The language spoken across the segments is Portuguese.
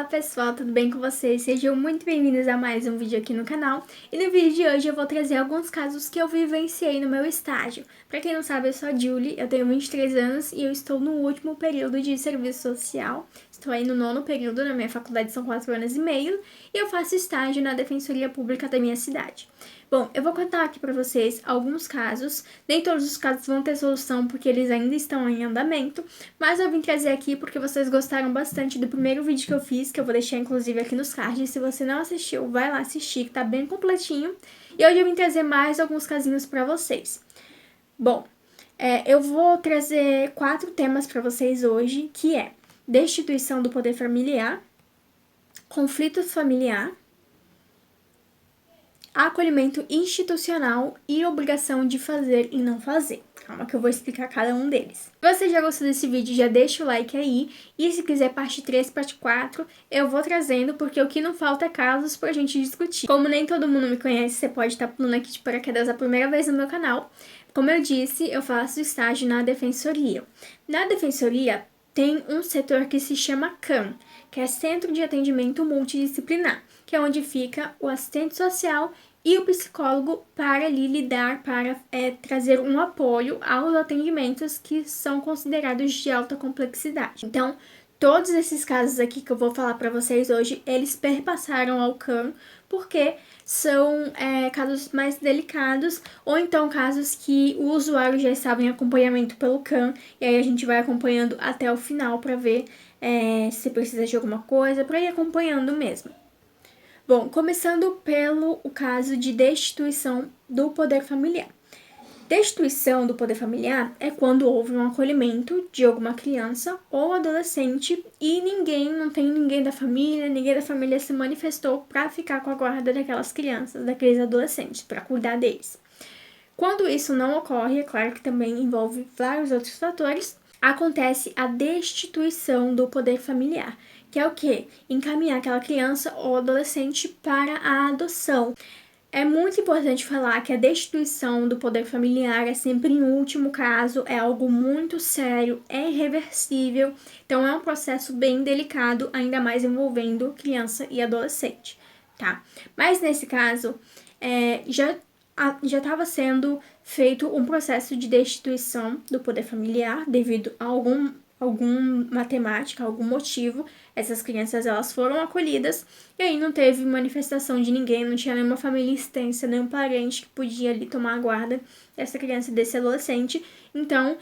Olá pessoal, tudo bem com vocês? Sejam muito bem-vindos a mais um vídeo aqui no canal. E no vídeo de hoje eu vou trazer alguns casos que eu vivenciei no meu estágio. Pra quem não sabe, eu sou a Julie, eu tenho 23 anos e eu estou no último período de serviço social. Estou aí no 9º período, na minha faculdade são 4 anos e meio, e eu faço estágio na Defensoria Pública da minha cidade. Bom, eu vou contar aqui pra vocês alguns casos, nem todos os casos vão ter solução porque eles ainda estão em andamento, mas eu vim trazer aqui porque vocês gostaram bastante do primeiro vídeo que eu fiz, que eu vou deixar inclusive aqui nos cards. Se você não assistiu, vai lá assistir, que tá bem completinho. E hoje eu vim trazer mais alguns casinhos pra vocês. Bom, eu vou trazer 4 temas pra vocês hoje, que é destituição do poder familiar, conflito familiar, acolhimento institucional e obrigação de fazer e não fazer. Calma que eu vou explicar cada um deles. Se você já gostou desse vídeo, já deixa o like aí. E se quiser parte 3, parte 4, eu vou trazendo, porque o que não falta é casos pra gente discutir. Como nem todo mundo me conhece, você pode estar pulando aqui de paraquedas a primeira vez no meu canal. Como eu disse, eu faço estágio na Defensoria. Na Defensoria tem um setor que se chama CAM, que é Centro de Atendimento Multidisciplinar, que é onde fica o assistente social e o psicólogo para ali lidar, para trazer um apoio aos atendimentos que são considerados de alta complexidade. Então, todos esses casos aqui que eu vou falar para vocês hoje, eles perpassaram ao CAM, porque são casos mais delicados, ou então casos que o usuário já estava em acompanhamento pelo CAM, e aí a gente vai acompanhando até o final para ver se precisa de alguma coisa, para ir acompanhando mesmo. Bom, começando pelo caso de destituição do poder familiar. Destituição do poder familiar é quando houve um acolhimento de alguma criança ou adolescente e não tem ninguém da família se manifestou para ficar com a guarda daquelas crianças, daqueles adolescentes, para cuidar deles. Quando isso não ocorre, é claro que também envolve vários outros fatores, acontece a destituição do poder familiar, que é o quê? Encaminhar aquela criança ou adolescente para a adoção. É muito importante falar que a destituição do poder familiar é sempre em último caso, é algo muito sério, é irreversível, então é um processo bem delicado, ainda mais envolvendo criança e adolescente, tá? Mas nesse caso, já estava sendo feito um processo de destituição do poder familiar devido a algum matemática, algum motivo, essas crianças elas foram acolhidas e aí não teve manifestação de ninguém, não tinha nenhuma família extensa, nenhum parente que podia ali tomar a guarda dessa criança, desse adolescente, então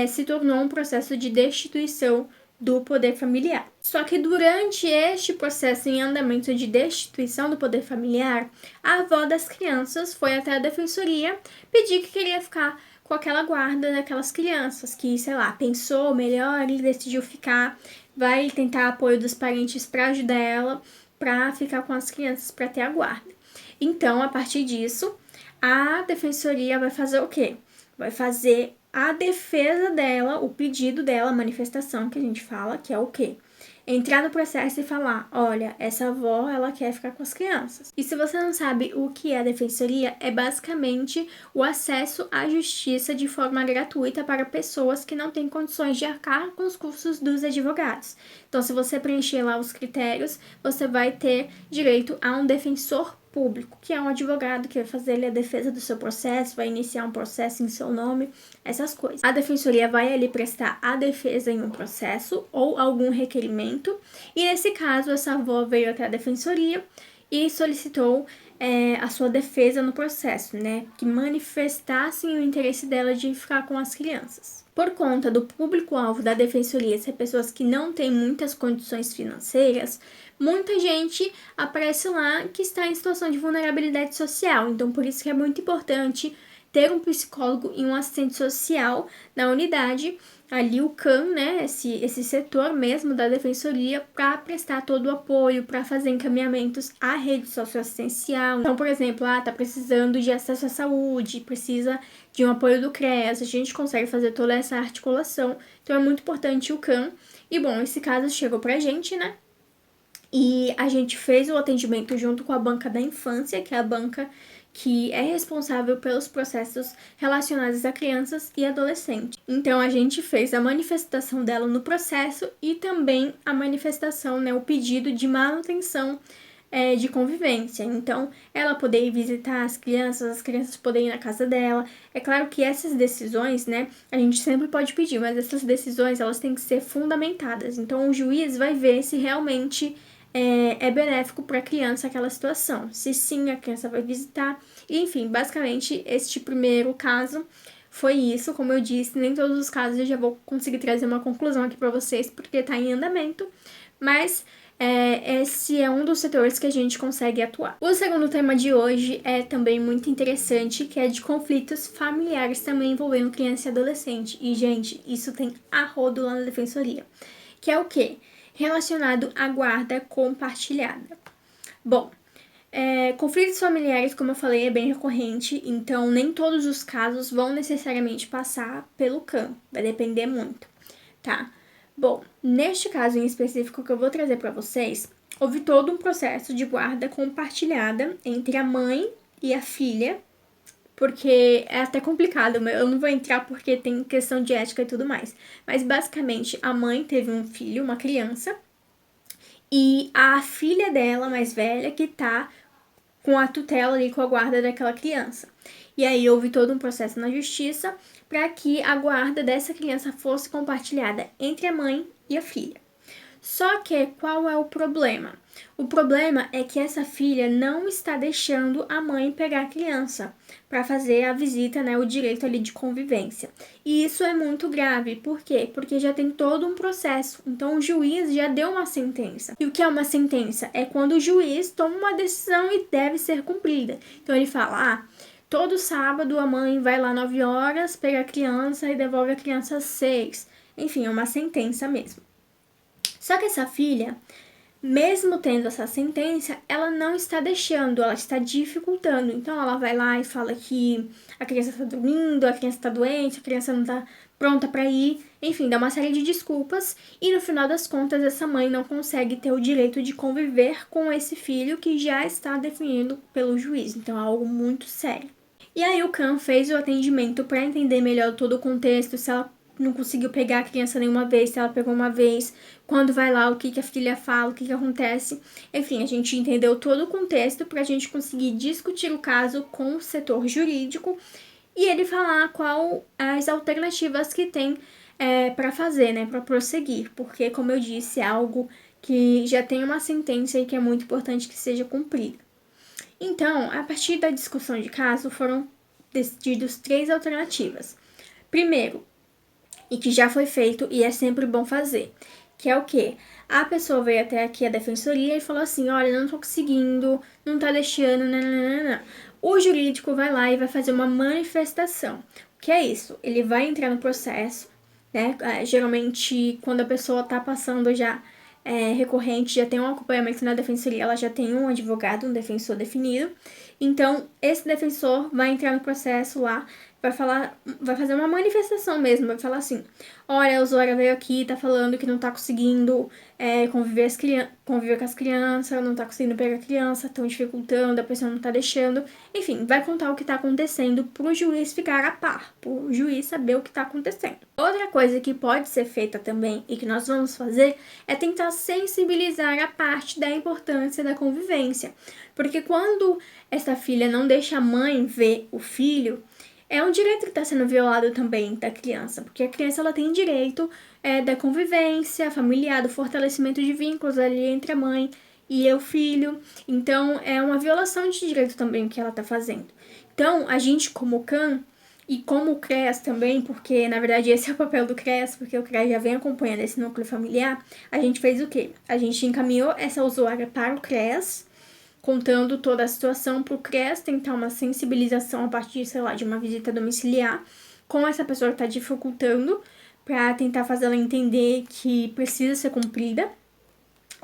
se tornou um processo de destituição do poder familiar. Só que durante este processo em andamento de destituição do poder familiar, a avó das crianças foi até a defensoria pedir que queria ficar com aquela guarda daquelas crianças, que, sei lá, pensou melhor e decidiu ficar, vai tentar apoio dos parentes para ajudar ela, para ficar com as crianças, para ter a guarda. Então, a partir disso, a defensoria vai fazer o quê? Vai fazer a defesa dela, o pedido dela, a manifestação que a gente fala, que é o quê? Entrar no processo e falar, olha, essa avó, ela quer ficar com as crianças. E se você não sabe o que é a defensoria, é basicamente o acesso à justiça de forma gratuita para pessoas que não têm condições de arcar com os custos dos advogados. Então, se você preencher lá os critérios, você vai ter direito a um defensor público, que é um advogado que vai fazer a defesa do seu processo, vai iniciar um processo em seu nome, essas coisas. A defensoria vai ali prestar a defesa em um processo ou algum requerimento, e nesse caso essa avó veio até a defensoria e solicitou a sua defesa no processo, né, que manifestassem o interesse dela de ficar com as crianças. Por conta do público-alvo da defensoria ser pessoas que não têm muitas condições financeiras, muita gente aparece lá que está em situação de vulnerabilidade social. Então, por isso que é muito importante ter um psicólogo e um assistente social na unidade, ali o CAM, né, esse setor mesmo da defensoria, para prestar todo o apoio, para fazer encaminhamentos à rede socioassistencial. Então, por exemplo, tá precisando de acesso à saúde, precisa de um apoio do CREAS, a gente consegue fazer toda essa articulação. Então, é muito importante o CAM. E, bom, esse caso chegou pra gente, né, e a gente fez o atendimento junto com a banca da infância, que é a banca que é responsável pelos processos relacionados a crianças e adolescentes. Então, a gente fez a manifestação dela no processo e também a manifestação, né, o pedido de manutenção de convivência. Então, ela poder ir visitar as crianças poderem ir na casa dela. É claro que essas decisões, né, a gente sempre pode pedir, mas essas decisões, elas têm que ser fundamentadas. Então, o juiz vai ver se realmente é benéfico para a criança aquela situação. Se sim, a criança vai visitar. E, enfim, basicamente, este primeiro caso foi isso. Como eu disse, nem todos os casos eu já vou conseguir trazer uma conclusão aqui para vocês, porque tá em andamento. Mas esse é um dos setores que a gente consegue atuar. O segundo tema de hoje é também muito interessante, que é de conflitos familiares também envolvendo criança e adolescente. E, gente, isso tem a rodo lá na defensoria. Que é o quê? Relacionado à guarda compartilhada. Bom, conflitos familiares, como eu falei, é bem recorrente, então nem todos os casos vão necessariamente passar pelo CAM, vai depender muito, tá? Bom, neste caso em específico que eu vou trazer para vocês, houve todo um processo de guarda compartilhada entre a mãe e a filha, porque é até complicado, eu não vou entrar porque tem questão de ética e tudo mais. Mas basicamente a mãe teve um filho, uma criança, e a filha dela, mais velha, que tá com a tutela ali, com a guarda daquela criança. E aí houve todo um processo na justiça para que a guarda dessa criança fosse compartilhada entre a mãe e a filha. Só que qual é o problema? O problema é que essa filha não está deixando a mãe pegar a criança para fazer a visita, né, o direito ali de convivência. E isso é muito grave. Por quê? Porque já tem todo um processo. Então o juiz já deu uma sentença. E o que é uma sentença? É quando o juiz toma uma decisão e deve ser cumprida. Então ele fala: todo sábado a mãe vai lá 9 horas, pega a criança e devolve a criança às 6. Enfim, é uma sentença mesmo. Só que essa filha, mesmo tendo essa sentença, ela não está deixando, ela está dificultando. Então ela vai lá e fala que a criança está dormindo, a criança está doente, a criança não está pronta para ir. Enfim, dá uma série de desculpas e no final das contas essa mãe não consegue ter o direito de conviver com esse filho que já está definido pelo juiz. Então é algo muito sério. E aí o CAM fez o atendimento para entender melhor todo o contexto, se ela não conseguiu pegar a criança nenhuma vez, se ela pegou uma vez, quando vai lá, o que a filha fala, o que acontece. Enfim, a gente entendeu todo o contexto para a gente conseguir discutir o caso com o setor jurídico e ele falar qual as alternativas que tem para fazer, né, para prosseguir. Porque, como eu disse, é algo que já tem uma sentença e que é muito importante que seja cumprida. Então, a partir da discussão de caso, foram decididas 3 alternativas. Primeiro, e que já foi feito e é sempre bom fazer, que é o quê? A pessoa veio até aqui a defensoria e falou assim: olha, não tô conseguindo, não tá deixando, nananana. O jurídico vai lá e vai fazer uma manifestação. O que é isso? Ele vai entrar no processo, né? Geralmente, quando a pessoa tá passando já recorrente, já tem um acompanhamento na defensoria, ela já tem um advogado, um defensor definido. Então, esse defensor vai entrar no processo lá, vai fazer uma manifestação mesmo, vai falar assim: olha, a usuária veio aqui, tá falando que não tá conseguindo conviver com as crianças, não tá conseguindo pegar a criança, estão dificultando, a pessoa não tá deixando. Enfim, vai contar o que tá acontecendo pro juiz ficar a par, pro juiz saber o que tá acontecendo. Outra coisa que pode ser feita também e que nós vamos fazer é tentar sensibilizar a parte da importância da convivência. Porque quando essa filha não deixa a mãe ver o filho, é um direito que está sendo violado também da criança, porque a criança ela tem direito da convivência familiar, do fortalecimento de vínculos ali entre a mãe e o filho. Então, é uma violação de direito também que ela está fazendo. Então, a gente como CAM e como o CREAS também, porque na verdade esse é o papel do CREAS, porque o CREAS já vem acompanhando esse núcleo familiar, a gente fez o quê? A gente encaminhou essa usuária para o CREAS, contando toda a situação para o CREAS tentar uma sensibilização a partir, sei lá, de uma visita domiciliar com essa pessoa que está dificultando, para tentar fazer ela entender que precisa ser cumprida.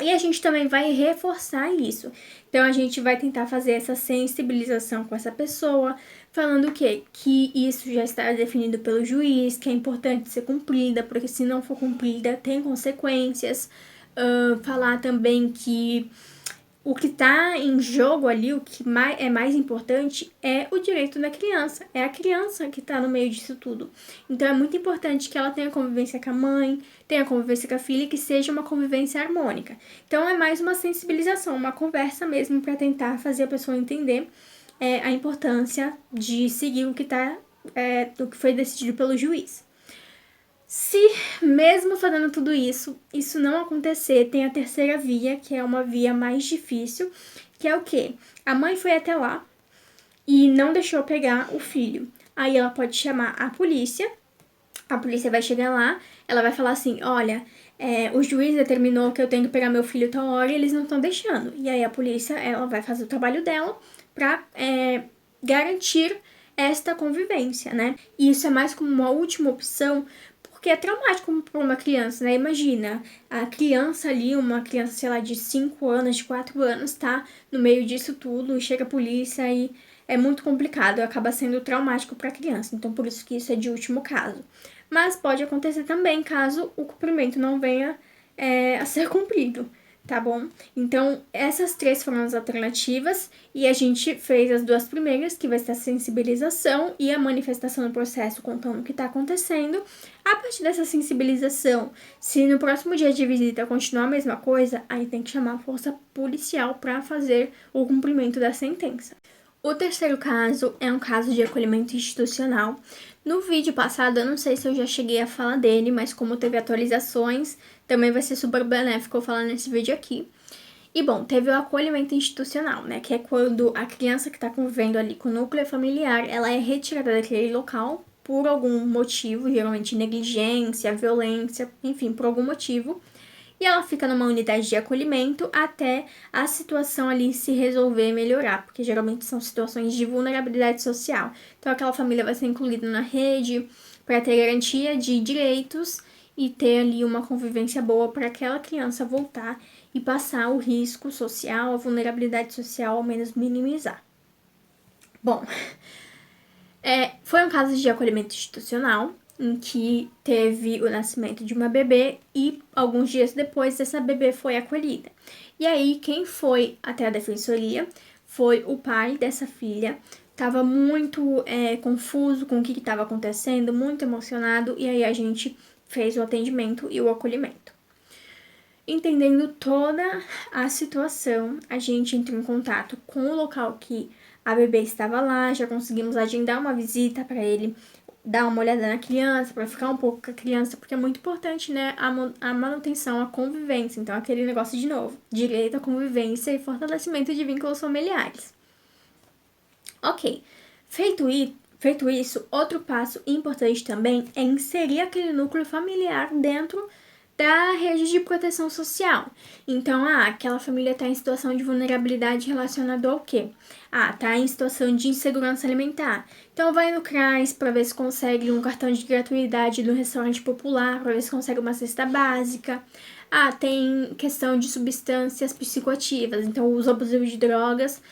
E a gente também vai reforçar isso. Então, a gente vai tentar fazer essa sensibilização com essa pessoa, falando o quê? Que isso já está definido pelo juiz, que é importante ser cumprida, porque se não for cumprida, tem consequências. Falar também que o que está em jogo ali, o que é mais importante é o direito da criança. É a criança que está no meio disso tudo. Então é muito importante que ela tenha convivência com a mãe, tenha convivência com a filha e que seja uma convivência harmônica. Então é mais uma sensibilização, uma conversa mesmo para tentar fazer a pessoa entender a importância de seguir o que foi decidido pelo juiz. Se, mesmo fazendo tudo isso, isso não acontecer, tem a terceira via, que é uma via mais difícil, que é o quê? A mãe foi até lá e não deixou pegar o filho. Aí ela pode chamar a polícia vai chegar lá, ela vai falar assim, olha, o juiz determinou que eu tenho que pegar meu filho tal hora e eles não estão deixando. E aí a polícia, ela vai fazer o trabalho dela pra garantir esta convivência, né? E isso é mais como uma última opção, porque é traumático para uma criança, né? Imagina, a criança ali, uma criança, sei lá, de 5 anos, de 4 anos, tá no meio disso tudo, chega a polícia e é muito complicado, acaba sendo traumático para a criança. Então, por isso que isso é de último caso. Mas pode acontecer também caso o cumprimento não venha a ser cumprido, tá bom? Então, essas 3 foram as alternativas e a gente fez as 2 primeiras, que vai ser a sensibilização e a manifestação do processo contando o que está acontecendo. A partir dessa sensibilização, se no próximo dia de visita continuar a mesma coisa, aí tem que chamar a força policial para fazer o cumprimento da sentença. O terceiro caso é um caso de acolhimento institucional. No vídeo passado, eu não sei se eu já cheguei a falar dele, mas como teve atualizações, também vai ser super benéfico eu falar nesse vídeo aqui. E bom, teve o acolhimento institucional, né, que é quando a criança que está convivendo ali com o núcleo familiar, ela é retirada daquele local por algum motivo, geralmente negligência, violência, enfim, por algum motivo, e ela fica numa unidade de acolhimento até a situação ali se resolver e melhorar, porque geralmente são situações de vulnerabilidade social. Então aquela família vai ser incluída na rede para ter garantia de direitos e ter ali uma convivência boa para aquela criança voltar e passar o risco social, a vulnerabilidade social, ao menos minimizar. Bom, foi um caso de acolhimento institucional, em que teve o nascimento de uma bebê e alguns dias depois essa bebê foi acolhida. E aí quem foi até a defensoria foi o pai dessa filha, estava muito confuso com o que estava acontecendo, muito emocionado, e aí a gente fez o atendimento e o acolhimento. Entendendo toda a situação, a gente entrou em contato com o local que a bebê estava lá, já conseguimos agendar uma visita para ele dar uma olhada na criança, para ficar um pouco com a criança, porque é muito importante, né, a manutenção, a convivência. Então, aquele negócio de novo, direito à convivência e fortalecimento de vínculos familiares. Ok, feito isso, outro passo importante também é inserir aquele núcleo familiar dentro da rede de proteção social. Então, aquela família está em situação de vulnerabilidade relacionada ao quê? Tá em situação de insegurança alimentar. Então, vai no CRAS para ver se consegue um cartão de gratuidade do restaurante popular, para ver se consegue uma cesta básica. Tem questão de substâncias psicoativas, então uso abusivo de drogas.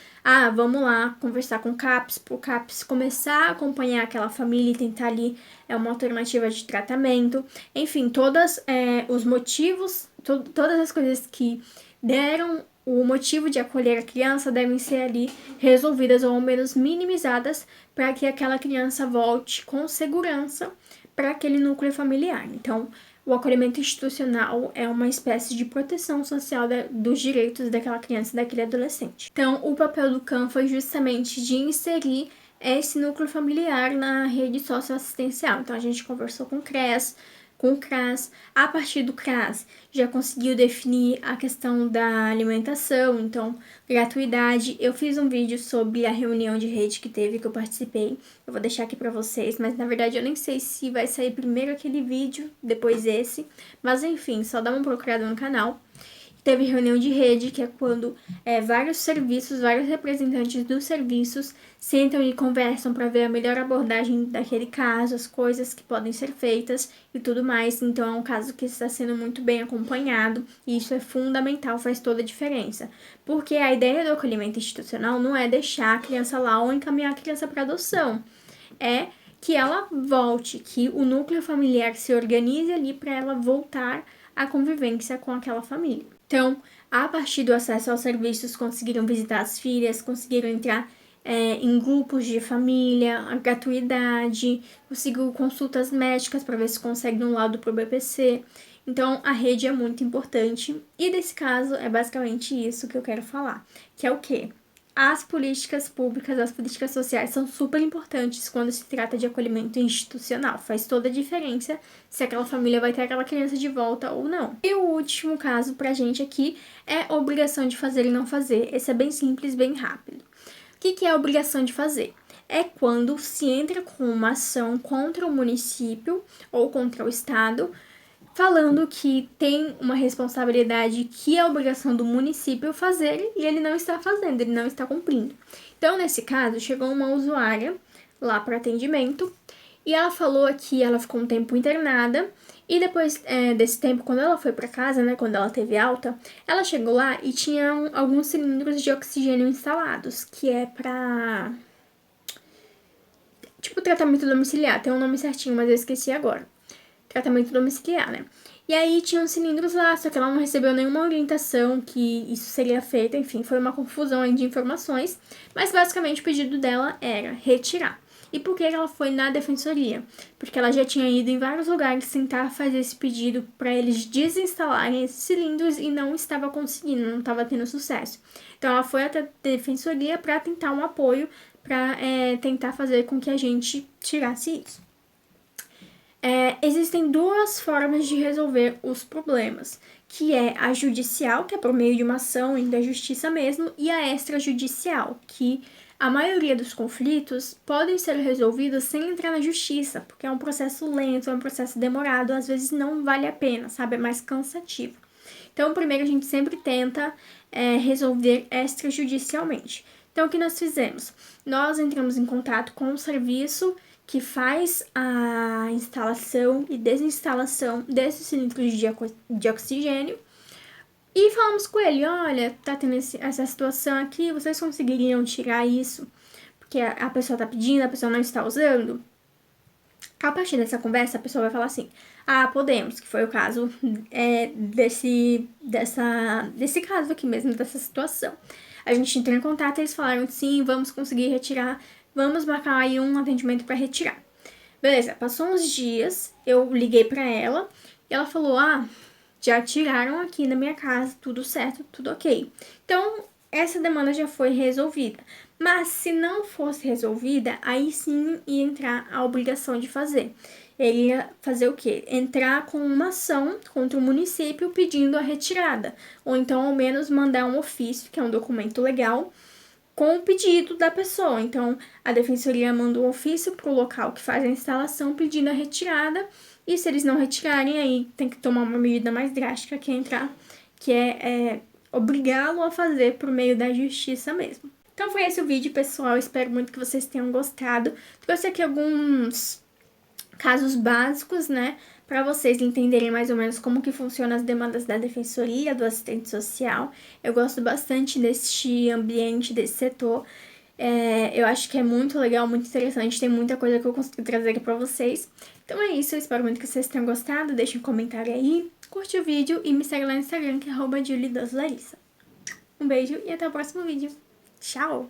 Vamos lá conversar com o CAPS, para o CAPS começar a acompanhar aquela família e tentar ali uma alternativa de tratamento. Enfim, todos os motivos, todas as coisas que deram o motivo de acolher a criança devem ser ali resolvidas ou ao menos minimizadas para que aquela criança volte com segurança para aquele núcleo familiar. Então, o acolhimento institucional é uma espécie de proteção social dos direitos daquela criança e daquele adolescente. Então, o papel do CAM foi justamente de inserir esse núcleo familiar na rede socioassistencial. Então, a gente conversou com o CRES, com o CRAS. A partir do CRAS, já conseguiu definir a questão da alimentação, então, gratuidade. Eu fiz um vídeo sobre a reunião de rede que teve, que eu participei. Eu vou deixar aqui pra vocês, mas na verdade eu nem sei se vai sair primeiro aquele vídeo, depois esse. Mas enfim, só dá uma procurada no canal. Teve reunião de rede, que é quando vários serviços, vários representantes dos serviços sentam e conversam para ver a melhor abordagem daquele caso, as coisas que podem ser feitas e tudo mais. Então, é um caso que está sendo muito bem acompanhado e isso é fundamental, faz toda a diferença. Porque a ideia do acolhimento institucional não é deixar a criança lá ou encaminhar a criança para adoção. É que ela volte, que o núcleo familiar se organize ali para ela voltar à convivência com aquela família. Então, a partir do acesso aos serviços, conseguiram visitar as filhas, conseguiram entrar em grupos de família, a gratuidade, conseguiu consultas médicas para ver se consegue um laudo para o BPC. Então, a rede é muito importante. E desse caso, é basicamente isso que eu quero falar. Que é o quê? As políticas públicas, as políticas sociais são super importantes quando se trata de acolhimento institucional. Faz toda a diferença se aquela família vai ter aquela criança de volta ou não. E o último caso pra gente aqui é obrigação de fazer e não fazer. Esse é bem simples, bem rápido. O que é a obrigação de fazer? É quando se entra com uma ação contra o município ou contra o estado, falando que tem uma responsabilidade que é obrigação do município fazer e ele não está fazendo, ele não está cumprindo. Então, nesse caso, chegou uma usuária lá para atendimento e ela falou que ela ficou um tempo internada e depois desse tempo, quando ela foi para casa, né, quando ela teve alta, ela chegou lá e tinha alguns cilindros de oxigênio instalados, que é para tipo tratamento domiciliar, tem um nome certinho, mas eu esqueci agora. Tratamento domiciliar, né? E aí tinham cilindros lá, só que ela não recebeu nenhuma orientação que isso seria feito, enfim, foi uma confusão aí de informações, mas basicamente o pedido dela era retirar. E por que ela foi na defensoria? Porque ela já tinha ido em vários lugares tentar fazer esse pedido para eles desinstalarem esses cilindros e não estava conseguindo, não estava tendo sucesso. Então ela foi até a defensoria para tentar um apoio, para tentar fazer com que a gente tirasse isso. Existem duas formas de resolver os problemas, que é a judicial, que é por meio de uma ação da justiça mesmo, e a extrajudicial, que a maioria dos conflitos podem ser resolvidos sem entrar na justiça, porque é um processo lento, é um processo demorado, às vezes não vale a pena, sabe? É mais cansativo. Então, primeiro a gente sempre tenta resolver extrajudicialmente. Então, o que nós fizemos? Nós entramos em contato com o serviço que faz a instalação e desinstalação desses cilindros de oxigênio e falamos com ele, olha, tá tendo essa situação aqui, vocês conseguiriam tirar isso? Porque a pessoa tá pedindo, a pessoa não está usando? A partir dessa conversa, a pessoa vai falar assim, podemos, que foi o caso desse caso aqui mesmo, dessa situação. A gente entrou em contato e eles falaram, sim, vamos conseguir retirar, vamos marcar aí um atendimento para retirar. Beleza, passou uns dias, eu liguei para ela e ela falou, já tiraram aqui na minha casa, tudo certo, tudo ok. Então, essa demanda já foi resolvida. Mas se não fosse resolvida, aí sim ia entrar a obrigação de fazer. Ele ia fazer o quê? Entrar com uma ação contra o município pedindo a retirada. Ou então, ao menos, mandar um ofício, que é um documento legal, com o pedido da pessoa. Então, a defensoria manda um ofício para o local que faz a instalação pedindo a retirada. E se eles não retirarem, aí tem que tomar uma medida mais drástica, que é obrigá-lo a fazer por meio da justiça mesmo. Então foi esse o vídeo, pessoal. Espero muito que vocês tenham gostado. Trouxe aqui alguns casos básicos, né, para vocês entenderem mais ou menos como que funcionam as demandas da defensoria, do assistente social. Eu gosto bastante deste ambiente, desse setor. Eu acho que é muito legal, muito interessante, tem muita coisa que eu consigo trazer aqui pra vocês. Então é isso, eu espero muito que vocês tenham gostado, deixem um comentário aí, curte o vídeo e me segue lá no Instagram, que é @juliedoslarissa. Um beijo e até o próximo vídeo. Tchau!